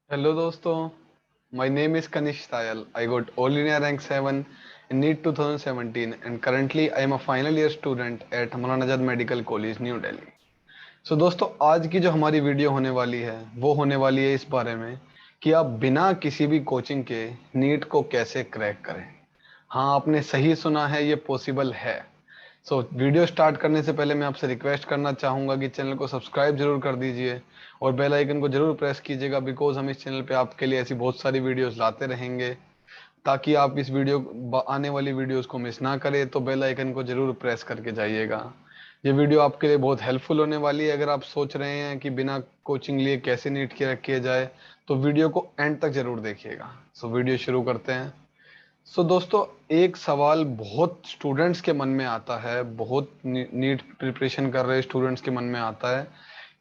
Hello दोस्तों, my name is Kanish Tayal. I got All India Rank 7 in NEET 2017 and currently I am a final year student at Maulana Azad medical college new Delhi. सो दोस्तों, आज की जो हमारी video होने वाली है वो होने वाली है इस बारे में कि आप बिना किसी भी कोचिंग के नीट को कैसे क्रैक करें। हाँ, आपने सही सुना है, ये पॉसिबल है। वीडियो स्टार्ट करने से पहले मैं आपसे रिक्वेस्ट करना चाहूँगा कि चैनल को सब्सक्राइब जरूर कर दीजिए और बेल आइकन को जरूर प्रेस कीजिएगा, बिकॉज हम इस चैनल पे आपके लिए ऐसी बहुत सारी वीडियोस लाते रहेंगे। ताकि आप इस आने वाली वीडियोस को मिस ना करें, तो बेल आइकन को जरूर प्रेस करके जाइएगा। ये वीडियो आपके लिए बहुत हेल्पफुल होने वाली है। अगर आप सोच रहे हैं कि बिना कोचिंग लिए कैसे नीट क्रैक किया जाए, तो वीडियो को एंड तक जरूर देखिएगा। वीडियो शुरू करते हैं। दोस्तों, एक सवाल बहुत स्टूडेंट्स के मन में आता है, बहुत नीट प्रिपरेशन कर रहे स्टूडेंट्स के मन में आता है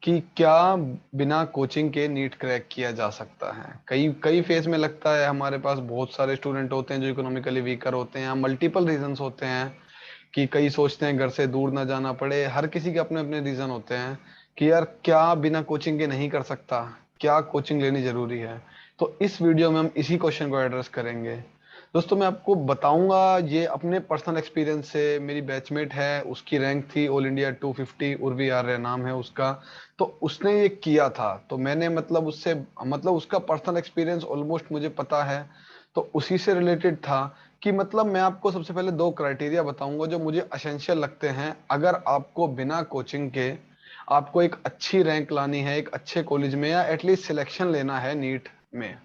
कि क्या बिना कोचिंग के नीट क्रैक किया जा सकता है। कई कई फेज में लगता है, हमारे पास बहुत सारे स्टूडेंट होते हैं जो इकोनॉमिकली वीकर होते हैं, मल्टीपल रीजंस होते हैं कि कई सोचते हैं घर से दूर ना जाना पड़े। हर किसी के अपने अपने रीजन होते हैं कि यार क्या बिना कोचिंग के नहीं कर सकता, क्या कोचिंग लेनी जरूरी है। तो इस वीडियो में हम इसी क्वेश्चन को एड्रेस करेंगे। दोस्तों, मैं आपको बताऊंगा ये अपने पर्सनल एक्सपीरियंस से। मेरी बैचमेट है, उसकी रैंक थी ऑल इंडिया 250, उर्वी आर्य नाम है उसका। तो उसने ये किया था, तो मैंने मतलब उससे मतलब उसका पर्सनल एक्सपीरियंस ऑलमोस्ट मुझे पता है। तो उसी से रिलेटेड था कि मतलब मैं आपको सबसे पहले दो क्राइटेरिया बताऊंगा जो मुझे असेंशियल लगते हैं। अगर आपको बिना कोचिंग के आपको एक अच्छी रैंक लानी है एक अच्छे कॉलेज में, या एटलीस्ट सिलेक्शन लेना है नीट में।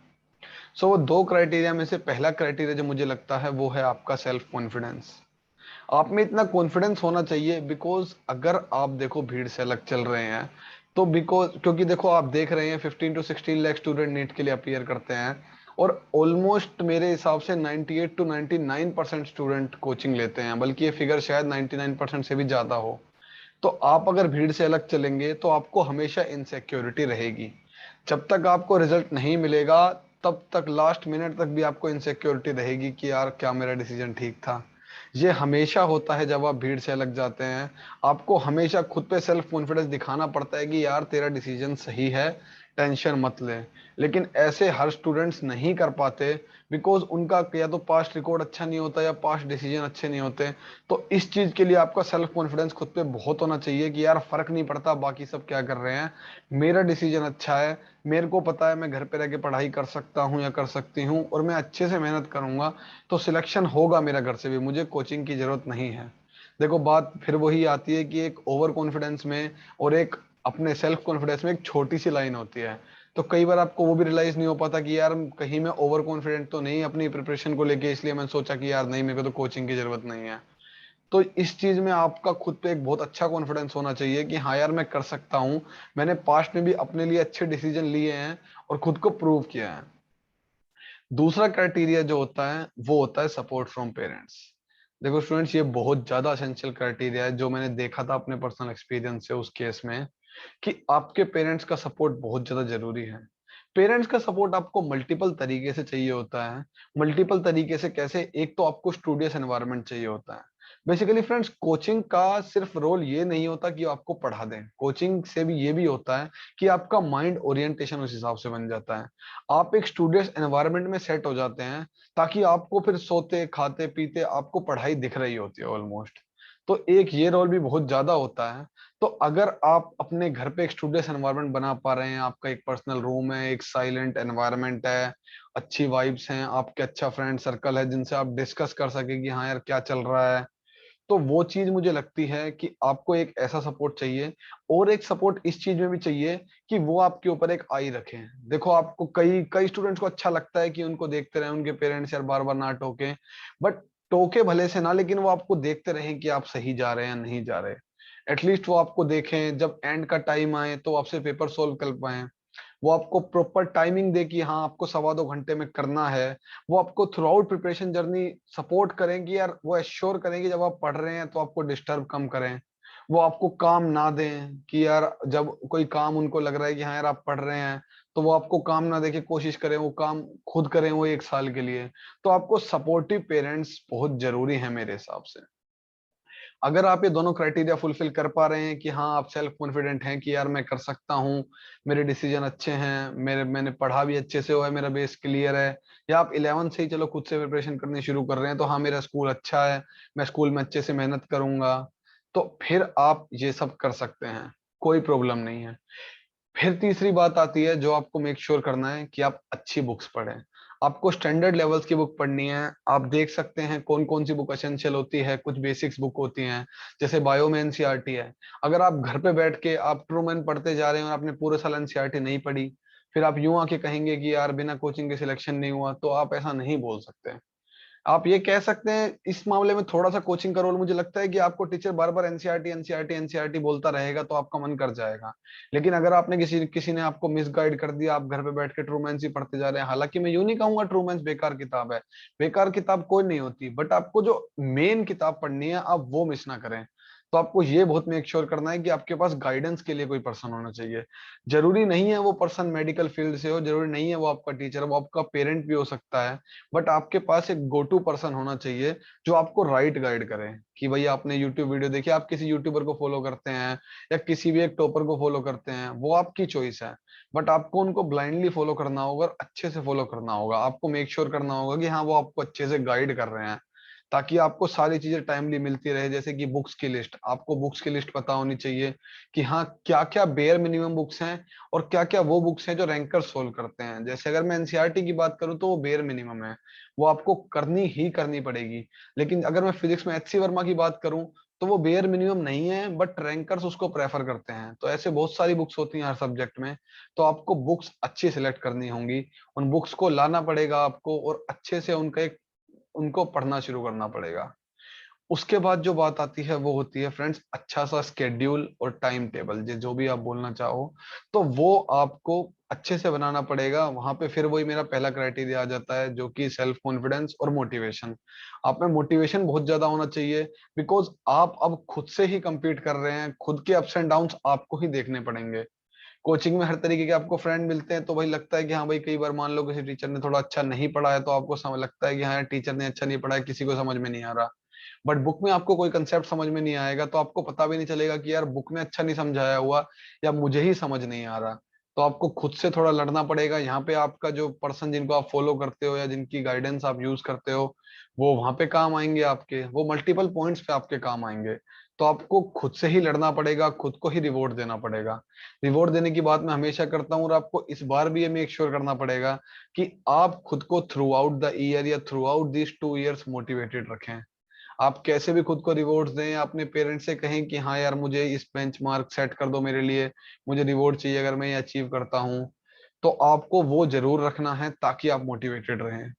वो दो क्राइटेरिया में से पहला क्राइटेरिया जो मुझे लगता है वो है आपका सेल्फ कॉन्फिडेंस। आप में इतना कॉन्फिडेंस होना चाहिए, बिकॉज अगर आप देखो भीड़ से अलग चल रहे हैं, तो बिकॉज क्योंकि देखो आप देख रहे हैं 15 to 16 लाख स्टूडेंट नीट के लिए अपियर करते हैं, और ऑलमोस्ट मेरे हिसाब से 98 to 99% स्टूडेंट कोचिंग लेते हैं, बल्कि ये फिगर शायद 99% से भी ज्यादा हो। तो आप अगर भीड़ से अलग चलेंगे तो आपको हमेशा इनसिक्योरिटी रहेगी। जब तक आपको रिजल्ट नहीं मिलेगा, तब तक लास्ट मिनट तक भी आपको इनसिक्योरिटी रहेगी कि यार क्या मेरा डिसीजन ठीक था। ये हमेशा होता है जब आप भीड़ से अलग जाते हैं। आपको हमेशा खुद पे सेल्फ कॉन्फिडेंस दिखाना पड़ता है कि यार तेरा डिसीजन सही है, टेंशन मत ले। लेकिन ऐसे हर स्टूडेंट्स नहीं कर पाते, बिकॉज उनका या तो पास्ट रिकॉर्ड अच्छा नहीं होता या पास्ट डिसीजन अच्छे नहीं होते। तो इस चीज के लिए आपका सेल्फ कॉन्फिडेंस खुद पे बहुत होना चाहिए कि यार फर्क नहीं पड़ता बाकी सब क्या कर रहे हैं, मेरा डिसीजन अच्छा है। मेरे को पता है मैं घर पे रह के पढ़ाई कर सकता हूँ या कर सकती हूँ, और मैं अच्छे से मेहनत करूंगा तो सिलेक्शन होगा मेरा घर से भी, मुझे कोचिंग की जरूरत नहीं है। देखो, बात फिर वही आती है कि एक ओवर कॉन्फिडेंस में और एक अपने सेल्फ कॉन्फिडेंस में एक छोटी सी लाइन होती है। तो कई बार आपको वो भी रियलाइज नहीं हो पाता कि यार कहीं मैं ओवर कॉन्फिडेंट तो नहीं अपनी प्रिपरेशन को लेके, इसलिए मैंने सोचा कि यार नहीं, मेरे को तो कोचिंग की जरूरत नहीं है। तो इस चीज में आपका खुद पे एक बहुत अच्छा कॉन्फिडेंस होना चाहिए कि हाँ यार मैं कर सकता हूँ। मैंने पास्ट में भी अपने लिए अच्छे डिसीजन लिए हैं और खुद को प्रूव किया है। दूसरा क्राइटेरिया जो होता है वो होता है सपोर्ट फ्रॉम पेरेंट्स। देखो स्टूडेंट्स, ये बहुत ज्यादा असेंशियल क्राइटेरिया है जो मैंने देखा था अपने पर्सनल एक्सपीरियंस से उस केस में, कि आपके पेरेंट्स का सपोर्ट बहुत ज्यादा जरूरी है। पेरेंट्स का सपोर्ट आपको मल्टीपल तरीके से चाहिए होता है। मल्टीपल तरीके से कैसे? एक तो आपको स्टूडियस एनवायरनमेंट चाहिए होता है। बेसिकली फ्रेंड्स, कोचिंग का सिर्फ रोल ये नहीं होता कि आपको पढ़ा दें, कोचिंग से भी ये भी होता है कि आपका माइंड ओरिएंटेशन उस हिसाब से बन जाता है। आप एक स्टूडियस एनवायरनमेंट में सेट हो जाते हैं, ताकि आपको फिर सोते खाते पीते आपको पढ़ाई दिख रही होती है ऑलमोस्ट। तो एक ये रोल भी बहुत ज्यादा होता है। तो अगर आप अपने घर पे एक स्टूडियस एनवायरनमेंट बना पा रहे हैं, आपका एक पर्सनल रूम है, एक साइलेंट एनवायरनमेंट है, अच्छी वाइब्स हैं, आपके अच्छा फ्रेंड सर्कल है जिनसे आप डिस्कस कर सके कि हाँ यार क्या चल रहा है, तो वो चीज मुझे लगती है कि आपको एक ऐसा सपोर्ट चाहिए। और एक सपोर्ट इस चीज में भी चाहिए कि वो आपके ऊपर एक आई रखें। देखो, आपको कई कई स्टूडेंट्स को अच्छा लगता है कि उनको देखते रहे उनके पेरेंट्स यार बार बार ना टोके, बट टोके भले से ना, लेकिन वो आपको देखते रहें कि आप सही जा रहे हैं या नहीं जा रहे। एटलीस्ट वो आपको देखें, जब एंड का टाइम आए तो आपसे पेपर सोल्व कर पाए। वो आपको प्रॉपर टाइमिंग दे कि हाँ आपको 1.25 घंटे में करना है। वो आपको through out preparation journey support करेंगे यार, वो एश्योर करेंगे जब आप पढ़ रहे हैं तो आपको डिस्टर्ब कम करें। वो आपको काम ना दें कि यार जब कोई काम उनको लग रहा है कि हाँ यार आप पढ़ रहे हैं, तो वो आपको काम ना देके कोशिश करें वो काम खुद करें वो 1 साल के लिए। तो आपको सपोर्टिव पेरेंट्स बहुत जरूरी है मेरे हिसाब से। अगर आप ये दोनों क्राइटेरिया फुलफिल कर पा रहे हैं कि हाँ आप सेल्फ कॉन्फिडेंट हैं कि यार मैं कर सकता हूँ, मेरे डिसीजन अच्छे हैं, मैंने पढ़ा भी अच्छे से हुआ है, मेरा बेस क्लियर है, या आप 11 से ही चलो खुद से प्रिपरेशन करनी शुरू कर रहे हैं, तो हाँ मेरा स्कूल अच्छा है, मैं स्कूल में अच्छे से मेहनत करूंगा, तो फिर आप ये सब कर सकते हैं, कोई प्रॉब्लम नहीं है। फिर तीसरी बात आती है जो आपको मेक श्योर करना है कि आप अच्छी बुक्स पढ़ें। आपको स्टैंडर्ड लेवल्स की बुक पढ़नी है। आप देख सकते हैं कौन कौन सी बुक एसेंशियल होती है, कुछ बेसिक्स बुक होती हैं, जैसे बायो में एनसीईआरटी है। अगर आप घर पे बैठ के आप ट्रूमैन पढ़ते जा रहे हैं और आपने पूरे साल एनसीईआरटी नहीं पढ़ी, फिर आप यूं आके कहेंगे कि यार बिना कोचिंग के सिलेक्शन नहीं हुआ, तो आप ऐसा नहीं बोल सकते। आप ये कह सकते हैं इस मामले में थोड़ा सा कोचिंग का रोल मुझे लगता है कि आपको टीचर बार बार एनसीईआरटी एनसीईआरटी एनसीईआरटी बोलता रहेगा तो आपका मन कर जाएगा। लेकिन अगर आपने किसी किसी ने आपको मिसगाइड कर दिया, आप घर पे बैठ के ट्रूमैन्स ही पढ़ते जा रहे हैं, हालांकि मैं यूं नहीं कहूंगा ट्रूमैन्स बेकार किताब है, बेकार किताब कोई नहीं होती, बट आपको जो मेन किताब पढ़नी है आप वो मिस ना करें। तो आपको ये बहुत मेक श्योर करना है कि आपके पास गाइडेंस के लिए कोई पर्सन होना चाहिए। जरूरी नहीं है वो पर्सन मेडिकल फील्ड से हो, जरूरी नहीं है वो आपका टीचर, वो आपका पेरेंट भी हो सकता है, बट आपके पास एक गो टू पर्सन होना चाहिए जो आपको राइट गाइड करे। कि भाई आपने यूट्यूब वीडियो देखी, आप किसी यूट्यूबर को फॉलो करते हैं या किसी भी एक टॉपर को फॉलो करते हैं, वो आपकी चॉइस है, बट आपको उनको ब्लाइंडली फॉलो करना होगा और अच्छे से फॉलो करना होगा। आपको मेक श्योर करना होगा कि हाँ वो आपको अच्छे से गाइड कर रहे हैं, ताकि आपको सारी चीजें टाइमली मिलती रहे। जैसे कि बुक्स की लिस्ट, आपको बुक्स की लिस्ट पता होनी चाहिए कि हाँ क्या क्या बेयर मिनिमम बुक्स हैं और क्या क्या वो बुक्स हैं जो रैंकर सोल्व करते हैं। जैसे अगर मैं एनसीईआरटी की बात करूँ तो वो बेयर मिनिमम है, वो आपको करनी ही करनी पड़ेगी। लेकिन अगर मैं फिजिक्स में एचसी वर्मा की बात करूं तो वो बेयर मिनिमम नहीं है, बट रैंकर्स उसको प्रेफर करते हैं। तो ऐसे बहुत सारी बुक्स होती हैं हर सब्जेक्ट में, तो आपको बुक्स अच्छी सिलेक्ट करनी होंगी, उन बुक्स को लाना पड़ेगा आपको और अच्छे से उनका एक उनको पढ़ना शुरू करना पड़ेगा। उसके बाद जो बात आती है वो होती है फ्रेंड्स अच्छा सा स्केड्यूल और टाइम टेबल, जो भी आप बोलना चाहो, तो वो आपको अच्छे से बनाना पड़ेगा। वहां पे फिर वही मेरा पहला क्राइटेरिया आ जाता है जो कि सेल्फ कॉन्फिडेंस और मोटिवेशन। आप में मोटिवेशन बहुत ज्यादा होना चाहिए, बिकॉज आप अब खुद से ही compete कर रहे हैं, खुद के अप्स एंड डाउन्स आपको ही देखने पड़ेंगे। कोचिंग में हर तरीके के आपको फ्रेंड मिलते हैं, तो भाई लगता है कि हाँ भाई कई बार मान लो किसी टीचर ने थोड़ा अच्छा नहीं पढ़ाया, तो आपको समझ लगता है कि हाँ टीचर ने अच्छा नहीं पढ़ाया, किसी को समझ में नहीं आ रहा। बट बुक में आपको कोई कंसेप्ट समझ में नहीं आएगा, तो आपको पता भी नहीं चलेगा कि यार बुक में अच्छा नहीं समझाया हुआ या मुझे ही समझ नहीं आ रहा। तो आपको खुद से थोड़ा लड़ना पड़ेगा। यहाँ पे आपका जो पर्सन जिनको आप फॉलो करते हो या जिनकी गाइडेंस आप यूज करते हो, वो वहां पे काम आएंगे आपके, वो मल्टीपल पॉइंट्स पे आपके काम आएंगे। तो आपको खुद से ही लड़ना पड़ेगा, खुद को ही रिवॉर्ड देना पड़ेगा। रिवॉर्ड देने की बात मैं हमेशा करता हूँ, और आपको इस बार भी ये मेक श्योर करना पड़ेगा कि आप खुद को थ्रू आउट द ईयर या through out this 2 years motivated रखें। आप कैसे भी खुद को रिवॉर्ड दें, अपने पेरेंट्स से कहें कि हाँ यार मुझे इस बेंचमार्क सेट कर दो मेरे लिए, मुझे रिवॉर्ड चाहिए अगर मैं ये अचीव करता हूँ। तो आपको वो जरूर रखना है ताकि आप मोटिवेटेड रहें।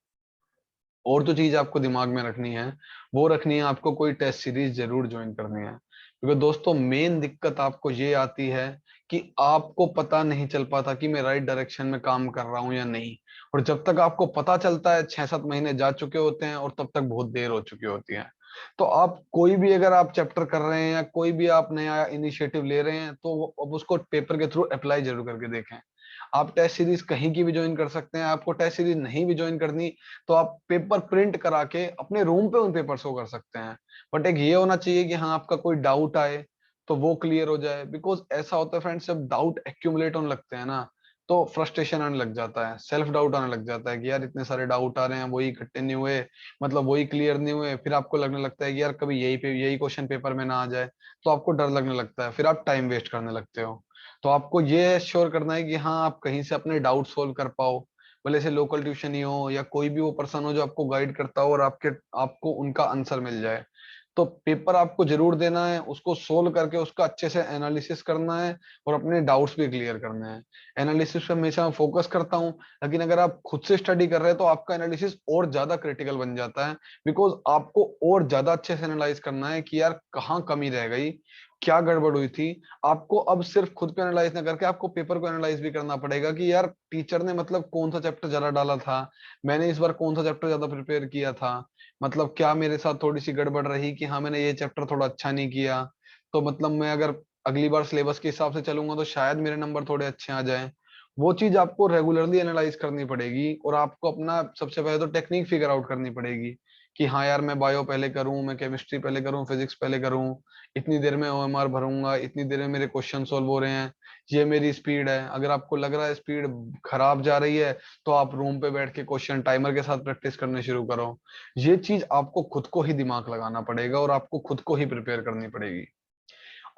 और जो चीज आपको दिमाग में रखनी है वो रखनी है, आपको कोई टेस्ट सीरीज जरूर ज्वाइन करनी है। क्योंकि दोस्तों मेन दिक्कत आपको ये आती है कि आपको पता नहीं चल पाता कि मैं राइट डायरेक्शन में काम कर रहा हूँ या नहीं। और जब तक आपको पता चलता है 6-7 महीने जा चुके होते हैं और तब तक बहुत देर हो चुकी होती है। तो आप कोई भी अगर आप चैप्टर कर रहे हैं या कोई भी आप नया इनिशिएटिव ले रहे हैं, तो अब उसको पेपर के थ्रू अप्लाई जरूर करके देखें। आप टेस्ट सीरीज कहीं की भी ज्वाइन कर सकते हैं, आपको टेस्ट सीरीज नहीं भी ज्वाइन करनी तो आप पेपर प्रिंट करा के अपने रूम पे उन पेपर्स को कर सकते हैं। बट एक ये होना चाहिए कि हाँ आपका कोई डाउट आए तो वो क्लियर हो जाए। बिकॉज ऐसा होता है फ्रेंड्स, जब डाउट एक्यूमुलेट होने लगते हैं ना, तो फ्रस्ट्रेशन आने लग जाता है, सेल्फ डाउट आने लग जाता है कि यार इतने सारे डाउट आ रहे हैं, वही इकट्ठे नहीं हुए, मतलब वही क्लियर नहीं हुए। फिर आपको लगने लगता है कि यार कभी यही क्वेश्चन पेपर में ना आ जाए, तो आपको डर लगने लगता है, फिर आप टाइम वेस्ट करने लगते हो। तो आपको ये श्योर करना है कि हाँ आप कहीं से अपने डाउट सोल्व कर पाओ, भले से लोकल ट्यूशन ही हो या कोई भी वो पर्सन हो जो आपको गाइड करता हो, और आपको उनका आंसर मिल जाए। तो पेपर आपको जरूर देना है, उसको सोल्व करके उसका अच्छे से एनालिसिस करना है और अपने डाउट्स भी क्लियर करने हैं। एनालिसिस पे हमेशा मैं फोकस करता हूँ, लेकिन अगर आप खुद से स्टडी कर रहे हैं तो आपका एनालिसिस और ज्यादा क्रिटिकल बन जाता है। बिकॉज आपको और ज्यादा अच्छे से एनालाइज करना है कि यार कहाँ कमी रह गई, क्या गड़बड़ हुई थी। आपको अब सिर्फ खुद को एनालाइज ना करके आपको पेपर को एनालाइज भी करना पड़ेगा कि यार टीचर ने मतलब कौन सा चैप्टर ज्यादा डाला था, मैंने इस बार कौन सा चैप्टर ज्यादा प्रिपेयर किया था, मतलब क्या मेरे साथ थोड़ी सी गड़बड़ रही कि हाँ मैंने ये चैप्टर थोड़ा अच्छा नहीं किया, तो मतलब मैं अगर अगली बार सिलेबस के हिसाब से चलूंगा तो शायद मेरे नंबर थोड़े अच्छे आ जाएं। वो चीज आपको रेगुलरली एनालाइज करनी पड़ेगी, और आपको अपना सबसे पहले तो टेक्निक फिगर आउट करनी पड़ेगी कि हाँ यार मैं बायो पहले करूं, मैं केमिस्ट्री पहले करूं, फिजिक्स पहले करूं, इतनी देर में ओएमआर भरूंगा, इतनी देर में मेरे क्वेश्चन सोल्व हो रहे हैं, ये मेरी स्पीड है। अगर आपको लग रहा है स्पीड खराब जा रही है तो आप रूम पे बैठ के क्वेश्चन टाइमर के साथ प्रैक्टिस करने शुरू करो। ये चीज आपको खुद को ही दिमाग लगाना पड़ेगा और आपको खुद को ही प्रिपेयर करनी पड़ेगी।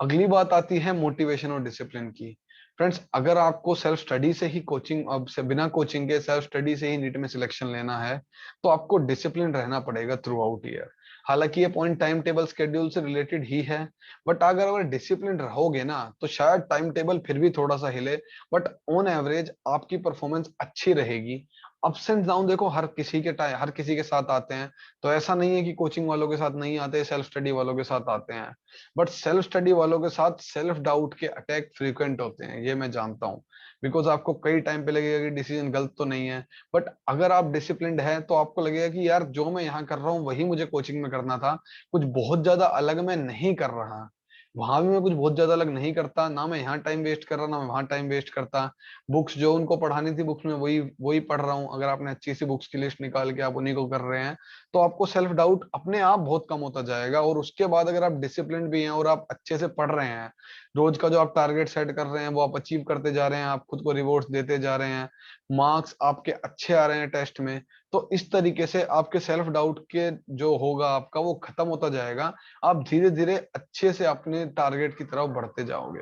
अगली बात आती है मोटिवेशन और डिसिप्लिन की। फ्रेंड्स, अगर आपको सेल्फ स्टडी से ही कोचिंग, अब से बिना कोचिंग के सेल्फ स्टडी से ही नीट में सिलेक्शन लेना है, तो आपको डिसिप्लिन रहना पड़ेगा थ्रू आउट ईयर। हालांकि ये पॉइंट टाइम टेबल शेड्यूल से रिलेटेड ही है, बट अगर डिसिप्लिन रहोगे ना तो शायद टाइम टेबल फिर भी थोड़ा सा हिले, बट ऑन एवरेज आपकी परफॉर्मेंस अच्छी रहेगी। अप्स एंड डाउन देखो हर किसी के टाइम, हर किसी के साथ आते हैं, तो ऐसा नहीं है कि कोचिंग वालों के साथ नहीं आते, सेल्फ स्टडी वालों के साथ आते हैं। बट सेल्फ स्टडी वालों के साथ सेल्फ डाउट के अटैक फ्रीक्वेंट होते हैं, ये मैं जानता हूँ। बिकॉज आपको कई टाइम पे लगेगा कि डिसीजन गलत तो नहीं है, बट अगर आप डिसिप्लिन्ड है तो आपको लगेगा कि यार जो मैं यहाँ कर रहा हूँ वही मुझे कोचिंग में करना था, कुछ बहुत ज्यादा अलग मैं नहीं कर रहा। वहां भी मैं कुछ बहुत ज्यादा अलग नहीं करता, ना मैं यहाँ टाइम वेस्ट कर रहा, ना मैं वहां टाइम वेस्ट करता। बुक्स जो उनको पढ़ानी थी बुक्स में वही वही पढ़ रहा हूँ। अगर आपने अच्छी सी बुक्स की लिस्ट निकाल के आप उन्हीं को कर रहे हैं, तो आपको सेल्फ डाउट अपने आप बहुत कम होता जाएगा। और उसके बाद अगर आप डिसिप्लिन भी हैं और आप अच्छे से पढ़ रहे हैं, रोज का जो आप टारगेट सेट कर रहे हैं वो आप अचीव करते जा रहे हैं, आप खुद को रिवॉर्ड्स देते जा रहे हैं, मार्क्स आपके अच्छे आ रहे हैं टेस्ट में, तो इस तरीके से आपके सेल्फ डाउट के जो होगा आपका वो खत्म होता जाएगा। आप धीरे धीरे अच्छे से अपने टारगेट की तरफ बढ़ते जाओगे।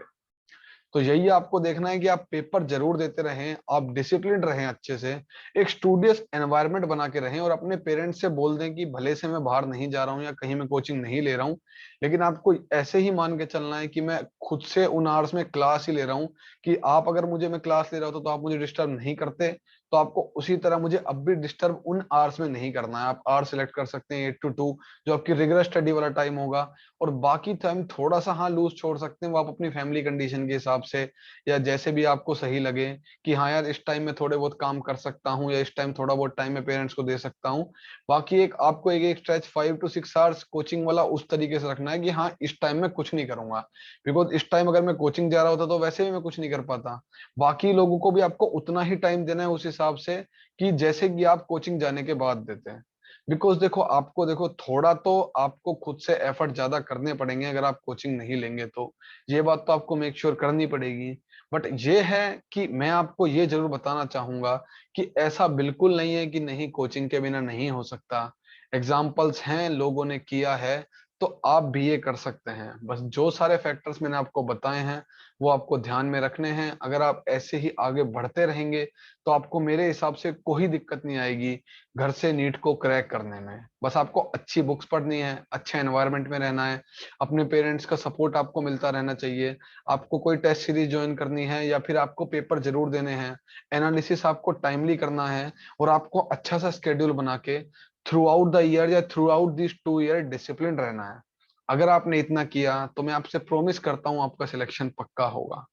तो यही आपको देखना है कि आप पेपर जरूर देते रहें, आप डिसिप्लिन रहें, अच्छे से एक स्टूडियस एनवायरनमेंट बना के रहें, और अपने पेरेंट्स से बोल दें कि भले से मैं बाहर नहीं जा रहा हूँ या कहीं मैं कोचिंग नहीं ले रहा हूँ, लेकिन आपको ऐसे ही मान के चलना है कि मैं खुद से उन आवर्स में क्लास ही ले रहा हूँ। कि आप अगर मुझे मैं क्लास ले रहा होता तो आप मुझे डिस्टर्ब नहीं करते, तो आपको उसी तरह मुझे अब भी डिस्टर्ब उन आवर्स में नहीं करना है। आप आवर्स सेलेक्ट कर सकते हैं 8 to 2, जो आपकी रिगुलर स्टडी वाला टाइम होगा। और बाकी टाइम थोड़ा सा हाँ लूज छोड़ सकते हैं, वो आप अपनी फैमिली कंडीशन के हिसाब से या जैसे भी आपको सही लगे, कि हाँ यार इस टाइम में थोड़े बहुत काम कर सकता हूँ या इस टाइम थोड़ा बहुत टाइम मैं पेरेंट्स को दे सकता हूँ। बाकी एक आपको एक स्ट्रेच 5 to 6 आवर्स कोचिंग वाला उस तरीके से रखना है कि हाँ इस टाइम में कुछ नहीं करूंगा। बिकॉज इस टाइम अगर मैं कोचिंग जा रहा होता तो वैसे भी मैं कुछ नहीं कर पाता। बाकी लोगों को भी आपको उतना ही टाइम देना है उस हिसाब से, कि जैसे कि आप कोचिंग जाने के बाद देते हैं। बिकॉज देखो आपको, देखो थोड़ा तो आपको खुद से एफर्ट ज्यादा करने पड़ेंगे अगर आप कोचिंग नहीं लेंगे तो, ये बात तो आपको मेक श्योर करनी पड़ेगी। बट ये है कि मैं आपको ये जरूर बताना चाहूंगा कि ऐसा बिल्कुल नहीं है कि नहीं, कोचिंग के बिना नहीं हो सकता। एग्जाम्पल्स हैं, लोगों ने किया है, तो आप भी ये कर सकते हैं। बस जो सारे फैक्टर्स मैंने आपको बताए हैं वो आपको ध्यान में रखने हैं। अगर आप ऐसे ही आगे बढ़ते रहेंगे तो आपको मेरे हिसाब से कोई दिक्कत नहीं आएगी घर से नीट को क्रैक करने में। बस आपको अच्छी बुक्स पढ़नी है, अच्छे एनवायरनमेंट में रहना है, अपने पेरेंट्स का सपोर्ट आपको मिलता रहना चाहिए, आपको कोई टेस्ट सीरीज ज्वाइन करनी है या फिर आपको पेपर जरूर देने हैं, एनालिसिस आपको टाइमली करना है, और आपको अच्छा सा स्केड्यूल बना के थ्रू आउट द ईयर या through out this 2 year discipline रहना है। अगर आपने इतना किया तो मैं आपसे प्रॉमिस करता हूं आपका सिलेक्शन पक्का होगा।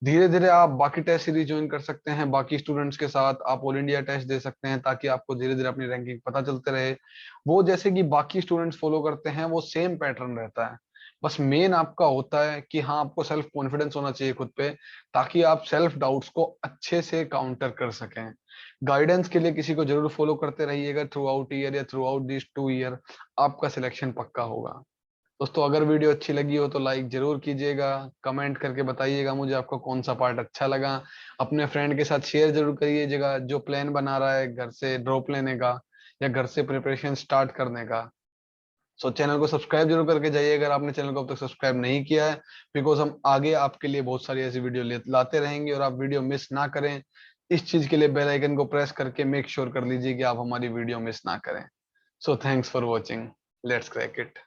धीरे धीरे आप बाकी टेस्ट सीरीज ज्वाइन कर सकते हैं, बाकी स्टूडेंट्स के साथ आप ऑल इंडिया टेस्ट दे सकते हैं, ताकि आपको धीरे धीरे अपनी रैंकिंग पता चलते रहे। वो जैसे कि बाकी स्टूडेंट्स फॉलो करते हैं वो सेम पैटर्न रहता है। बस मेन आपका होता है कि हाँ आपको सेल्फ कॉन्फिडेंस होना चाहिए खुद पे, ताकि आप सेल्फ डाउट्स को अच्छे से काउंटर कर सकें। गाइडेंस के लिए किसी को जरूर फॉलो करते रहिएगा थ्रू आउट ईयर या थ्रू आउट दिस 2 ईयर, आपका सिलेक्शन पक्का होगा। दोस्तों अगर वीडियो अच्छी लगी हो तो लाइक जरूर कीजिएगा, कमेंट करके बताइएगा मुझे आपको कौन सा पार्ट अच्छा लगा। अपने फ्रेंड के साथ शेयर जरूर करिएगा जो प्लान बना रहा है घर से ड्रॉप लेने का या घर से प्रिपरेशन स्टार्ट करने का। सो चैनल को सब्सक्राइब जरूर करके जाइए अगर आपने चैनल को अब तक सब्सक्राइब नहीं किया है, बिकॉज हम आगे आपके लिए बहुत सारी ऐसी वीडियो लाते रहेंगे और आप वीडियो मिस ना करें। इस चीज के लिए बेल आइकन को प्रेस करके मेक श्योर कर लीजिए कि आप हमारी वीडियो मिस ना करें। So thanks for watching, let's crack it.